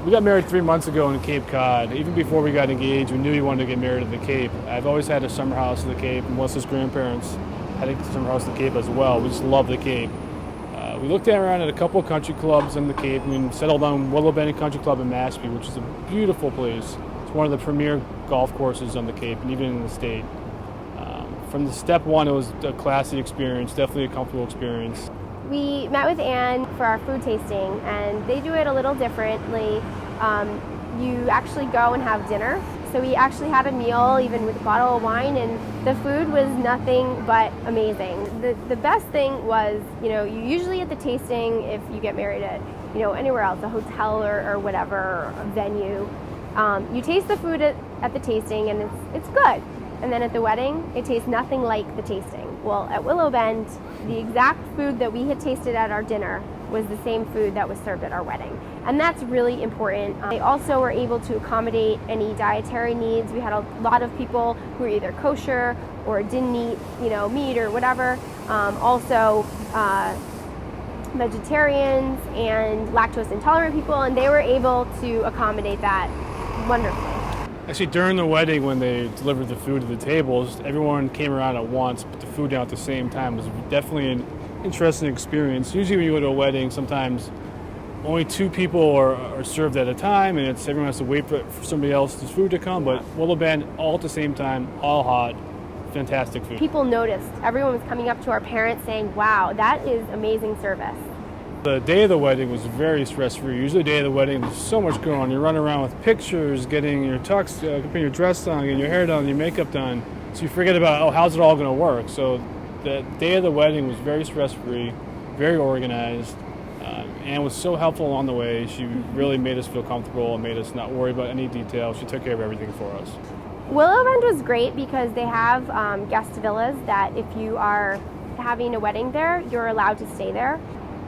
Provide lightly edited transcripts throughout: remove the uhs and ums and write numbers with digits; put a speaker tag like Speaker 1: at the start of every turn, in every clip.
Speaker 1: We got married 3 months ago in Cape Cod. Even before we got engaged, we knew we wanted to get married at the Cape. I've always had a summer house at the Cape, and Melissa's grandparents had a summer house at the Cape as well. We just love the Cape. We looked around at a couple of country clubs in the Cape. We settled on Willowband Country Club in Mashpee, which is a beautiful place. It's one of the premier golf courses on the Cape and even in the state. From the step one, it was a classy experience, definitely a comfortable experience.
Speaker 2: We met with Anne for our food tasting, and they do it a little differently. You actually go and have dinner. So we actually had a meal, even with a bottle of wine, and the food was nothing but amazing. The best thing was, you usually at the tasting, if you get married at, anywhere else, a hotel or whatever, a venue, you taste the food at the tasting and it's good. And then at the wedding, it tastes nothing like the tasting. Well, at Willowband, the exact food that we had tasted at our dinner was the same food that was served at our wedding. And that's really important. They also were able to accommodate any dietary needs. We had a lot of people who were either kosher or didn't eat, meat or whatever. Also, vegetarians and lactose intolerant people, and they were able to accommodate that wonderfully.
Speaker 1: Actually, during the wedding, when they delivered the food to the tables, everyone came around at once, put the food down at the same time. It was definitely an interesting experience. Usually when you go to a wedding, sometimes only two people are served at a time, and everyone has to wait for somebody else's food to come, but Willowband, all at the same time, all hot, fantastic food.
Speaker 2: People noticed. Everyone was coming up to our parents saying, wow, that is amazing service.
Speaker 1: The day of the wedding was very stress-free. Usually the day of the wedding, there's so much going on. You run around with pictures, getting your tux, putting your dress on, getting your hair done, your makeup done. So you forget about, how's it all going to work? So the day of the wedding was very stress-free, very organized, and was so helpful along the way. She really made us feel comfortable and made us not worry about any detail. She took care of everything for us.
Speaker 2: Willowband was great because they have guest villas that if you are having a wedding there, you're allowed to stay there.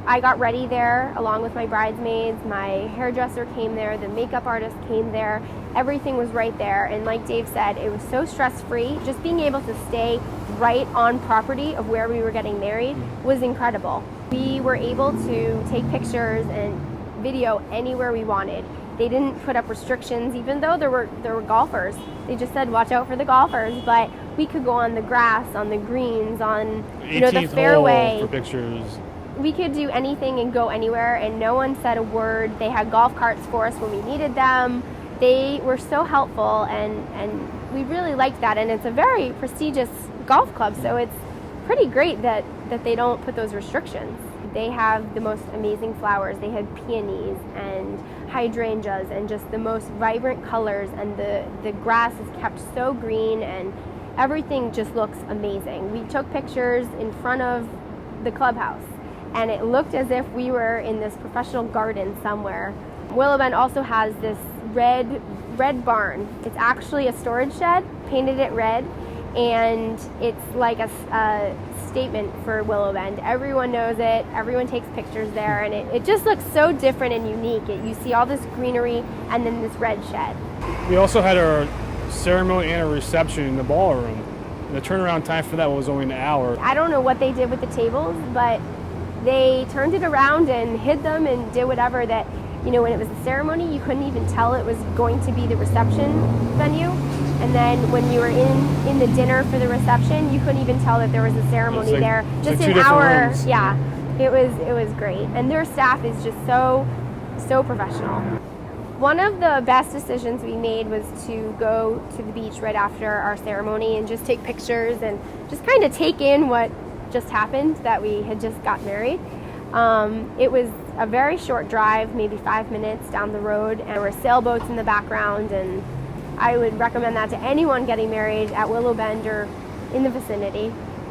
Speaker 2: I got ready there along with my bridesmaids. My hairdresser came there, the makeup artist came there. Everything was right there, and like Dave said, it was so stress-free. Just being able to stay right on property of where we were getting married was incredible. We were able to take pictures and video anywhere we wanted. They didn't put up restrictions, even though there were golfers. They just said, watch out for the golfers, but we could go on the grass, on the greens, on the fairway.
Speaker 1: For pictures.
Speaker 2: We could do anything and go anywhere, and no one said a word. They had golf carts for us when we needed them. They were so helpful, and we really liked that. And it's a very prestigious golf club, so it's pretty great that they don't put those restrictions. They have the most amazing flowers. They had peonies and hydrangeas and just the most vibrant colors, and the grass is kept so green, and everything just looks amazing. We took pictures in front of the clubhouse, and it looked as if we were in this professional garden somewhere. Willowband also has this red barn. It's actually a storage shed, painted it red, and it's like a statement for Willowband. Everyone knows it, everyone takes pictures there, and it just looks so different and unique. You see all this greenery and then this red shed.
Speaker 1: We also had our ceremony and a reception in the ballroom. And the turnaround time for that was only an hour.
Speaker 2: I don't know what they did with the tables, but they turned it around and hid them and did whatever that, when it was a ceremony, you couldn't even tell it was going to be the reception venue. And then when you were in the dinner for the reception, you couldn't even tell that there was a ceremony there. Just an hour.
Speaker 1: Rooms.
Speaker 2: Yeah, it was great. And their staff is just so professional. One of the best decisions we made was to go to the beach right after our ceremony and just take pictures and just kind of take in what just happened, that we had just got married. It was a very short drive, maybe 5 minutes down the road, and there were sailboats in the background, and I would recommend that to anyone getting married at Willowband or in the vicinity.